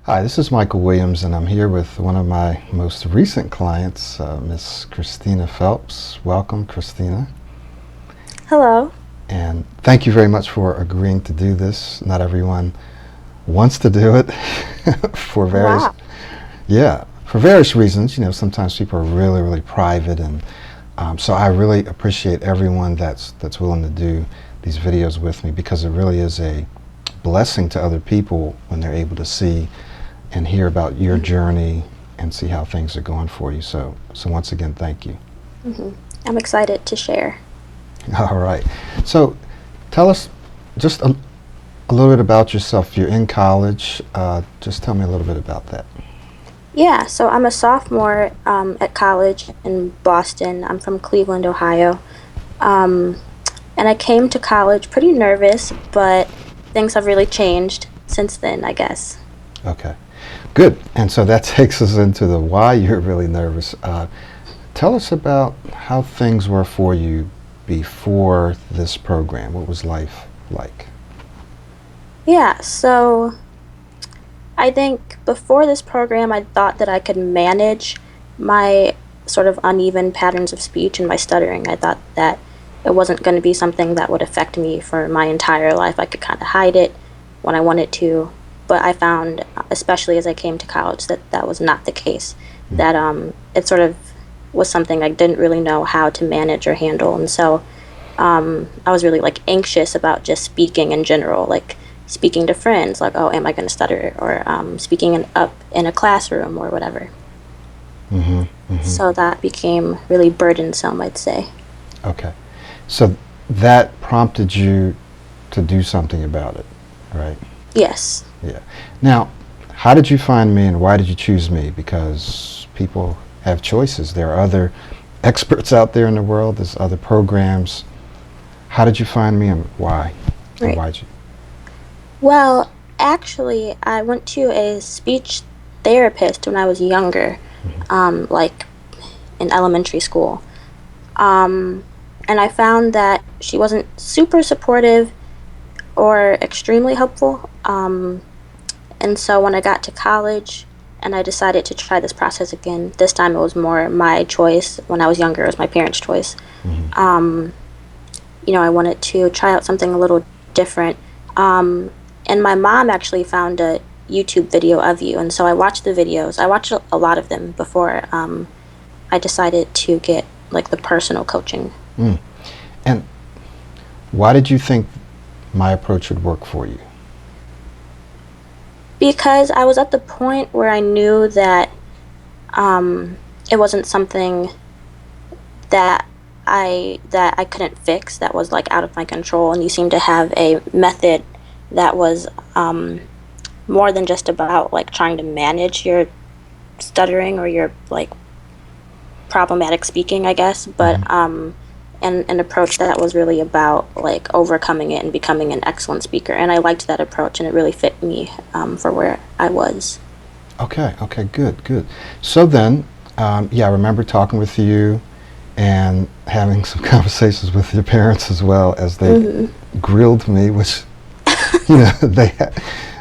Hi, this is Michael Williams, and I'm here with one of my most recent clients, Miss Christina Phelps. Welcome, Christina. Hello. And thank you very much for agreeing to do this. Not everyone wants to do it for various, Wow. yeah, for various reasons. You know, sometimes people are really, really private, and so I really appreciate everyone that's willing to do these videos with me, because it really is a blessing to other people when they're able to see and hear about your journey and see how things are going for you. So once again, thank you. I'm excited to share. All right. So tell us just a little bit about yourself. You're in college. Just tell me a little bit about that. Yeah, so I'm a sophomore at college in Boston. I'm from Cleveland, Ohio. Um, and I came to college pretty nervous, but things have really changed since then, I guess. Okay. Good. And so that takes us into the why you're really nervous. Tell us about how things were for you before this program. What was life like? Yeah, so I think before this program, I thought that I could manage my sort of uneven patterns of speech and my stuttering. I thought that it wasn't going to be something that would affect me for my entire life. I could kind of hide it when I wanted to. But I found, especially as I came to college, that that was not the case. That it sort of was something I didn't really know how to manage or handle. And so I was really like anxious about just speaking in general, like speaking to friends, like, oh, am I going to stutter? Or up in a classroom or whatever. Mm-hmm. Mm-hmm. So that became really burdensome, I'd say. Okay. So that prompted you to do something about it, right? Yes. Yeah. Now, how did you find me, and why did you choose me? Because people have choices. There are other experts out there in the world. There's other programs. How did you find me, and why? And Right. why'd you? Well, actually, I went to a speech therapist when I was younger, like in elementary school. And I found that she wasn't super supportive or extremely helpful. And so when I got to college and I decided to try this process again, this time it was more my choice. When I was younger, it was my parents' choice. Mm-hmm. I wanted to try out something a little different. And my mom actually found a YouTube video of you, and so I watched the videos. I watched a lot of them before I decided to get like the personal coaching. Mm. And why did you think my approach would work for you? Because I was at the point where I knew that it wasn't something that I couldn't fix, that was like out of my control, and you seem to have a method that was more than just about like trying to manage your stuttering or your like problematic speaking, I guess, but Mm-hmm. an approach that was really about like overcoming it and becoming an excellent speaker. And I liked that approach, and it really fit me for where I was. Okay. Okay. Good. Good. So then, yeah, I remember talking with you and having some conversations with your parents as well, as they grilled me, which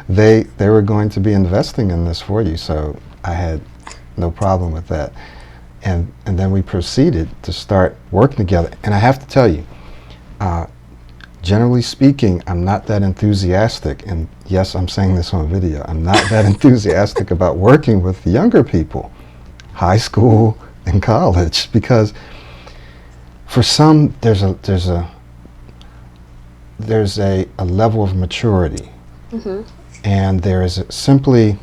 they were going to be investing in this for you, so I had no problem with that. And then we proceeded to start working together. And I have to tell you, generally speaking, I'm not that enthusiastic, and yes, I'm saying this on video, I'm not that enthusiastic about working with younger people, high school and college, because for some there's a level of maturity, Hmm. and there is simply,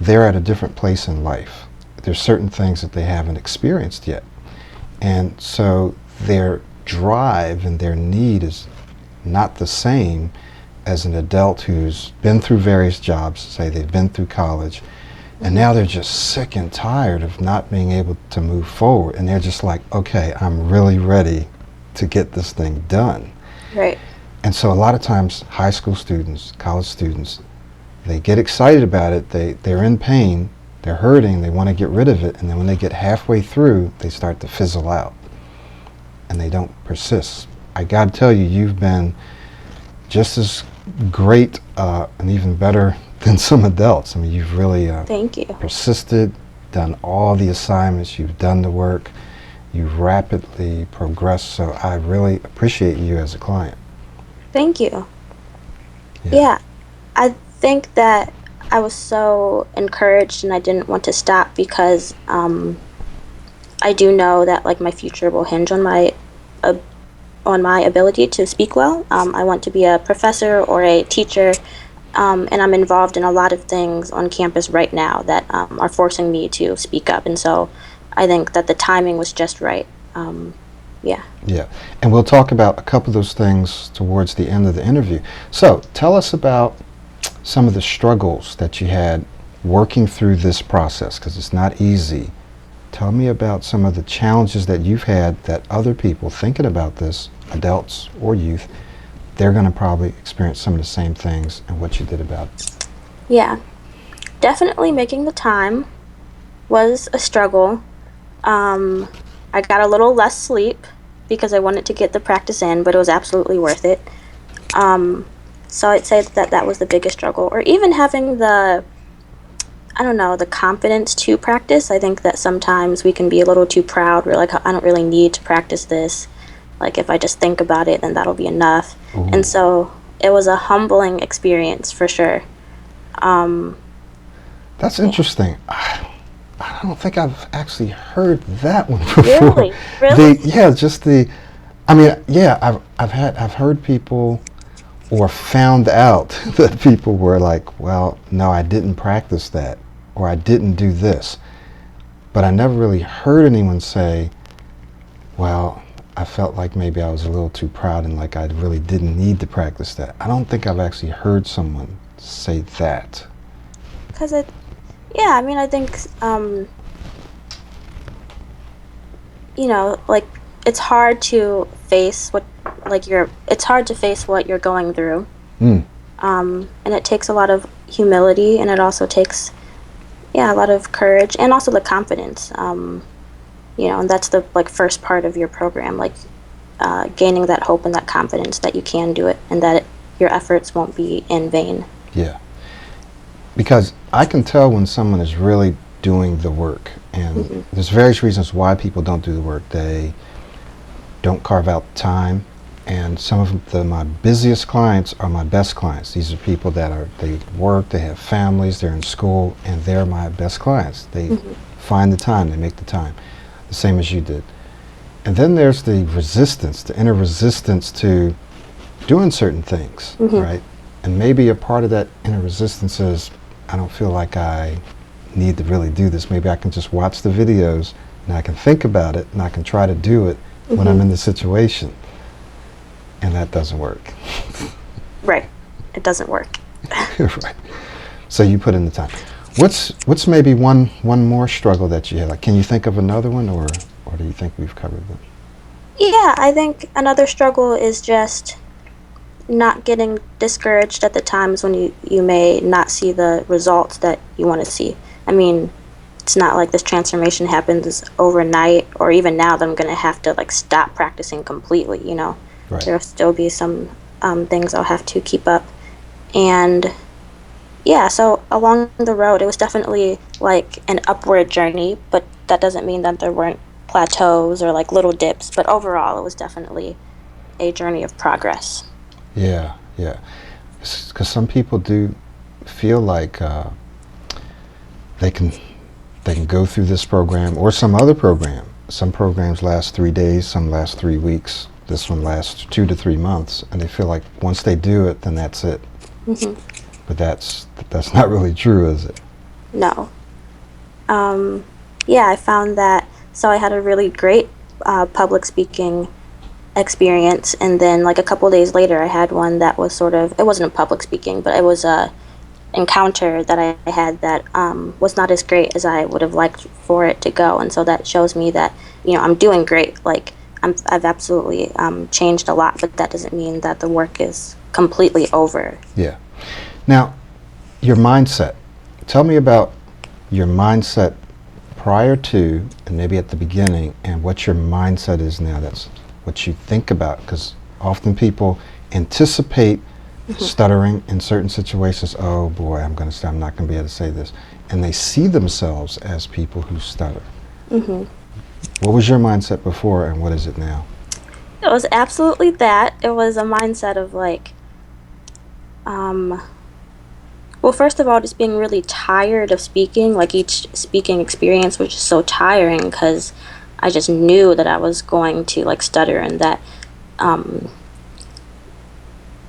they're at a different place in life. There's certain things that they haven't experienced yet, and so their drive and their need is not the same as an adult who's been through various jobs. Say they've been through college, and now they're just sick and tired of not being able to move forward, and they're just like, okay, I'm really ready to get this thing done. Right. And so a lot of times high school students, college students, they get excited about it, they're in pain, they're hurting, they want to get rid of it, and then when they get halfway through, they start to fizzle out, and they don't persist. I got to tell you, you've been just as great, an even better than some adults. I mean, you've really Thank you. persisted, done all the assignments, you've done the work, you've rapidly progressed, so I really appreciate you as a client. Thank you. Yeah, I think that I was so encouraged and I didn't want to stop because I do know that like my future will hinge uh, on my ability to speak well. I want to be a professor or a teacher, and I'm involved in a lot of things on campus right now that are forcing me to speak up. And so I think that the timing was just right. Yeah. Yeah, and we'll talk about a couple of those things towards the end of the interview. So tell us about some of the struggles that you had working through this process, because it's not easy. Tell me about some of the challenges that you've had that other people thinking about this, adults or youth, they're going to probably experience some of the same things and what you did about it. Yeah. Definitely making the time was a struggle. I got a little less sleep because I wanted to get the practice in, but it was absolutely worth it. So I'd say that that was the biggest struggle. Or even having the, I don't know, the confidence to practice. I think that sometimes we can be a little too proud. We're like, I don't really need to practice this. Like, if I just think about it, then that'll be enough. Ooh. And so it was a humbling experience for sure. That's interesting. I don't think I've actually heard that one before. Really? I mean, yeah, I've heard people or found out that people were like, well, no, I didn't practice that, or I didn't do this. But I never really heard anyone say, well, I felt like maybe I was a little too proud and like I really didn't need to practice that. I don't think I've actually heard someone say that. Because yeah, I mean, I think, you know, like, it's hard to face it's hard to face what you're going through. And it takes a lot of humility, and it also takes, a lot of courage, and also the confidence. You know, and that's the, like, first part of your program, like, gaining that hope and that confidence that you can do it, and that your efforts won't be in vain. Yeah. Because I can tell when someone is really doing the work, and there's various reasons why people don't do the work. They don't carve out time, and some of my busiest clients are my best clients. These are people that they work, they have families, they're in school, and they're my best clients. They find the time, they make the time, the same as you did. And then there's the resistance, the inner resistance to doing certain things, right? And maybe a part of that inner resistance is, I don't feel like I need to really do this. Maybe I can just watch the videos and I can think about it and I can try to do it when I'm in the situation. And that doesn't work. Right. It doesn't work. Right. So you put in the time. What's maybe one more struggle that you had? Like, can you think of another one, or do you think we've covered them? Yeah, I think another struggle is just not getting discouraged at the times when you may not see the results that you want to see. I mean, it's not like this transformation happens overnight, or even now that I'm going to have to, like, stop practicing completely, you know. Right. There'll still be some things I'll have to keep up. And yeah, so along the road, it was definitely like an upward journey, but that doesn't mean that there weren't plateaus or like little dips, but overall it was definitely a journey of progress. Yeah, yeah. Because some people do feel like they can go through this program or some other program. Some programs last 3 days, some last 3 weeks. This one lasts 2 to 3 months, and they feel like once they do it, then that's it. But that's not really true, is it? No. Yeah, I found that. So I had a really great public speaking experience, and then like a couple of days later I had one that was sort of, it wasn't a public speaking, but it was a encounter that I had that was not as great as I would have liked for it to go. And so that shows me that, you know, I'm doing great. Like, I've absolutely changed a lot, but that doesn't mean that the work is completely over. Yeah. Now, your mindset. Tell me about your mindset prior to, and maybe at the beginning, and what your mindset is now. That's what you think about, because often people anticipate stuttering in certain situations. Oh boy, I'm not going to be able to say this. And they see themselves as people who stutter. Mm-hmm. What was your mindset before and what is it now? It was absolutely that. It was a mindset of like, well, first of all, just being really tired of speaking. Like each speaking experience was just so tiring because I just knew that I was going to like stutter in that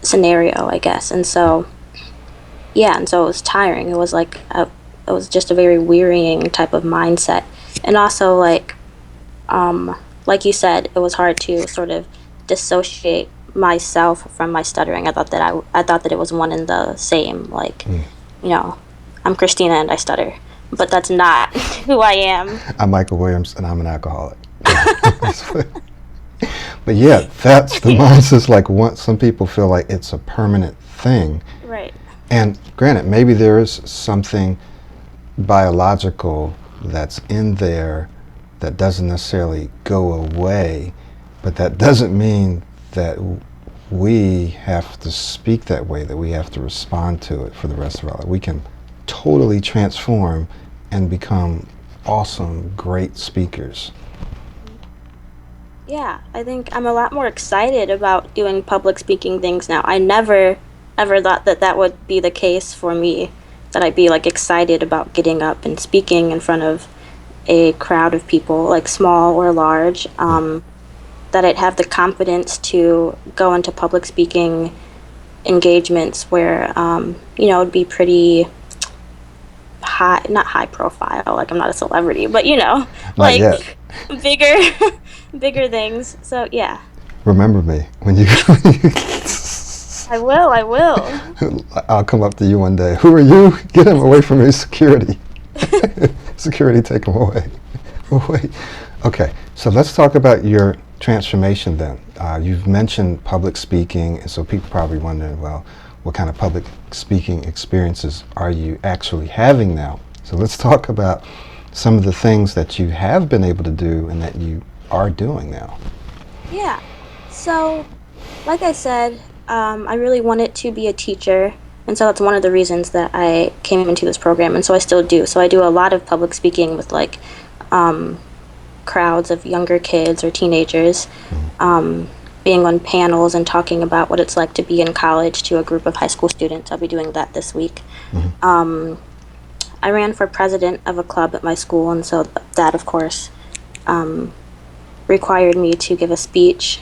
scenario, I guess. And so, yeah, and so it was tiring. It was it was just a very wearying type of mindset. And also, like you said, it was hard to sort of dissociate myself from my stuttering. I thought that it was one and the same. Like, you know, I'm Christina and I stutter, but that's not who I am. I'm Michael Williams and I'm an alcoholic. But yeah, that's the mindset. Like some people feel like it's a permanent thing. Right. And granted, maybe there is something biological that's in there that doesn't necessarily go away, but that doesn't mean that we have to speak that way, that we have to respond to it for the rest of our life. We can totally transform and become awesome, great speakers. Yeah, I think I'm a lot more excited about doing public speaking things now. I never ever thought that that would be the case for me, that I'd be like excited about getting up and speaking in front of a crowd of people, like small or large, that I'd have the confidence to go into public speaking engagements where, it'd be pretty high, not high profile, like I'm not a celebrity, but Not like yet. bigger, bigger things. So yeah. Remember me when you. I will. I'll come up to you one day. Who are you? Get him away from me, security. Security, take him away. Wait. Okay, so let's talk about your transformation then. You've mentioned public speaking, and so people probably wondering, well, what kind of public speaking experiences are you actually having now? So let's talk about some of the things that you have been able to do and that you are doing now. Yeah. So, like I said, I really wanted to be a teacher, and so that's one of the reasons that I came into this program, and so I still do. So I do a lot of public speaking with crowds of younger kids or teenagers, being on panels and talking about what it's like to be in college to a group of high school students. I'll be doing that this week. I ran for president of a club at my school, and so that, of course, required me to give a speech.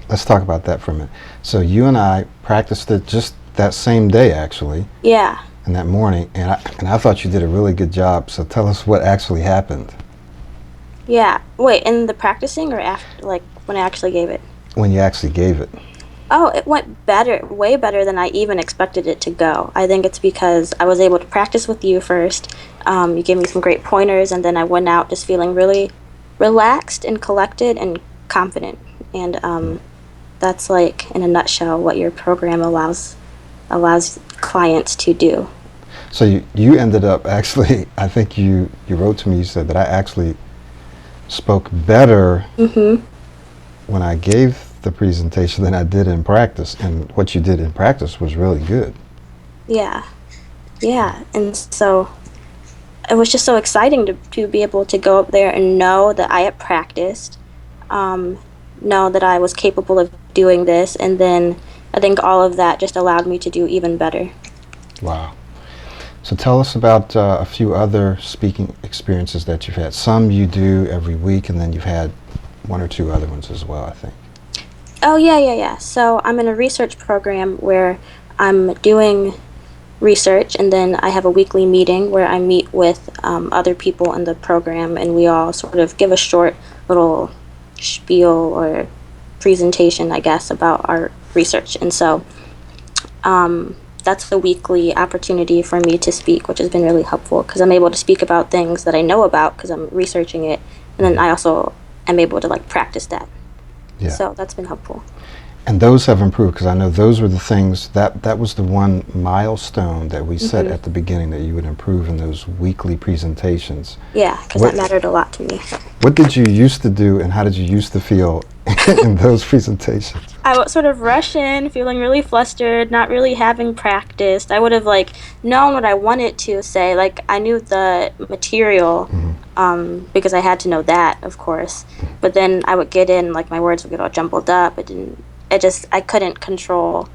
Let's talk about that for a minute. So you and I practiced it just that same day, actually. Yeah. And that morning, and I thought you did a really good job. So tell us what actually happened. Yeah. Wait, in the practicing or after, like when I actually gave it? When you actually gave it. Oh, it went better, way better than I even expected it to go. I think it's because I was able to practice with you first. You gave me some great pointers, and then I went out just feeling really relaxed and collected and confident. And that's like, in a nutshell, what your program allows clients to do. So you ended up actually, I think you wrote to me, you said that I actually spoke better when I gave the presentation than I did in practice, and what you did in practice was really good. Yeah, and so it was just so exciting to be able to go up there and know that I had practiced, know that I was capable of doing this, and then I think all of that just allowed me to do even better. Wow. So tell us about a few other speaking experiences that you've had. Some you do every week, and then you've had one or two other ones as well, I think. Oh, yeah. So I'm in a research program where I'm doing research, and then I have a weekly meeting where I meet with other people in the program, and we all sort of give a short little spiel or presentation, I guess, about our research. And so that's the weekly opportunity for me to speak, which has been really helpful because I'm able to speak about things that I know about because I'm researching it, and then I also am able to like practice that. Yeah. So that's been helpful. And those have improved, because I know those were the things, that was the one milestone that we set at the beginning, that you would improve in those weekly presentations. Yeah, because that mattered a lot to me. What did you used to do, and how did you used to feel in those presentations? I would sort of rush in, feeling really flustered, not really having practiced. I would have like known what I wanted to say. Like I knew the material, because I had to know that, of course. But then I would get in, like my words would get all jumbled up. It didn't. It just I couldn't control,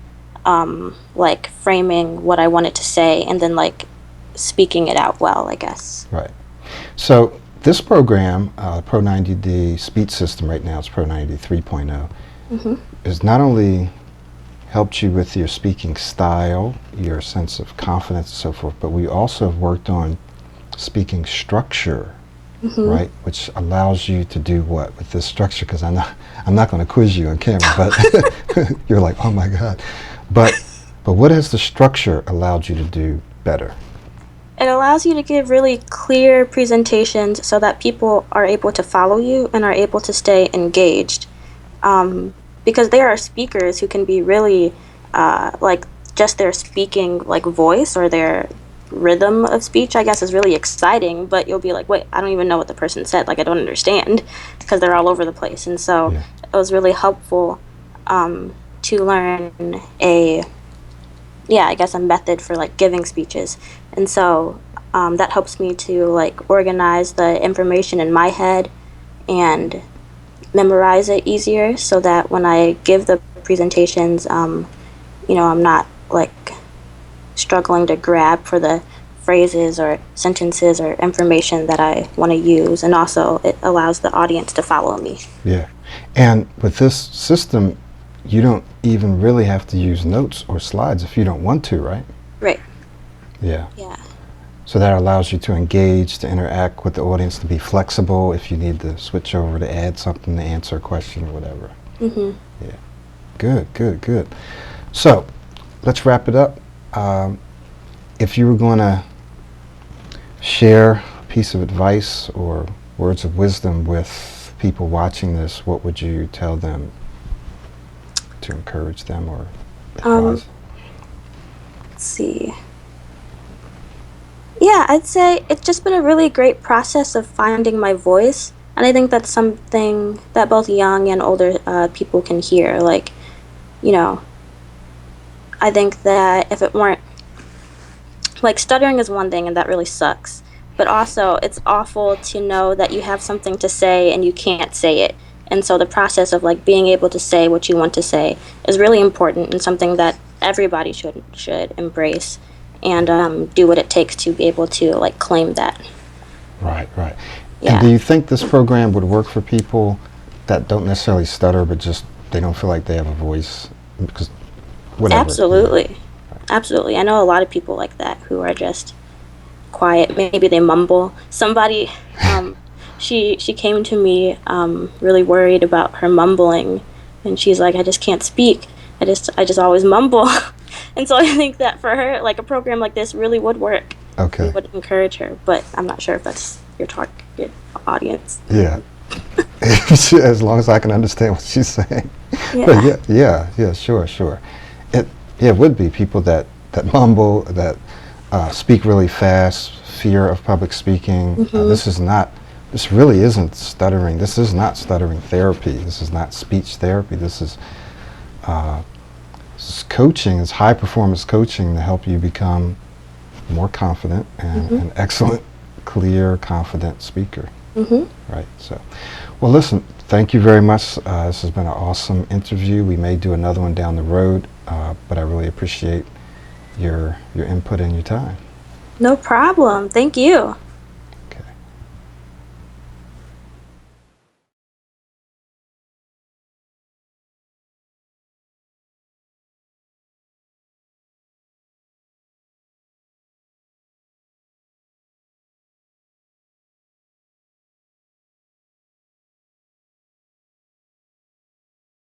like framing what I wanted to say and then like speaking it out well, I guess. Right. So this program, Pro90d speech system right now, it's Pro90d 3.0, has not only helped you with your speaking style, your sense of confidence and so forth, but we also have worked on speaking structure, right? Which allows you to do what with this structure? Because I'm not going to quiz you on camera, but you're like, oh my God. But what has the structure allowed you to do better? It allows you to give really clear presentations so that people are able to follow you and are able to stay engaged. Because there are speakers who can be really, like, just their speaking, like, voice or their rhythm of speech, I guess, is really exciting, but you'll be like, wait, I don't even know what the person said. Like, I don't understand, because they're all over the place. And so it was really helpful to learn I guess a method for like giving speeches. And so that helps me to like organize the information in my head and memorize it easier so that when I give the presentations, I'm not like struggling to grab for the phrases or sentences or information that I want to use. And also it allows the audience to follow me. Yeah. And with this system, you don't even really have to use notes or slides if you don't want to, right? Right. Yeah. Yeah. So that allows you to engage, to interact with the audience, to be flexible if you need to switch over to add something to answer a question or whatever. Yeah. Good. So let's wrap it up. If you were going to share a piece of advice or words of wisdom with people watching this, what would you tell them to encourage them or advise? Let's see. Yeah, I'd say it's just been a really great process of finding my voice. And I think that's something that both young and older people can hear. Like, I think that if it weren't, like, stuttering is one thing and that really sucks. But also, it's awful to know that you have something to say and you can't say it. And so the process of like being able to say what you want to say is really important and something that everybody should embrace and do what it takes to be able to like claim that. Right. Yeah. And do you think this program would work for people that don't necessarily stutter but just they don't feel like they have a voice? Because whatever. Absolutely. Absolutely. I know a lot of people like that who are just quiet. Maybe they mumble. Somebody She came to me really worried about her mumbling, and she's like, I just can't speak. I just always mumble. And so I think that for her, like a program like this really would work. Okay. It would encourage her, but I'm not sure if that's your target audience. Yeah. As long as I can understand what she's saying. Yeah. But yeah, sure. It would be people that mumble, that speak really fast, fear of public speaking. This really isn't stuttering. This is not stuttering therapy. This is not speech therapy. This is coaching. It's high performance coaching to help you become more confident and an excellent, clear, confident speaker. Right. So, well, listen. Thank you very much. This has been an awesome interview. We may do another one down the road, but I really appreciate your input and your time. No problem. Thank you.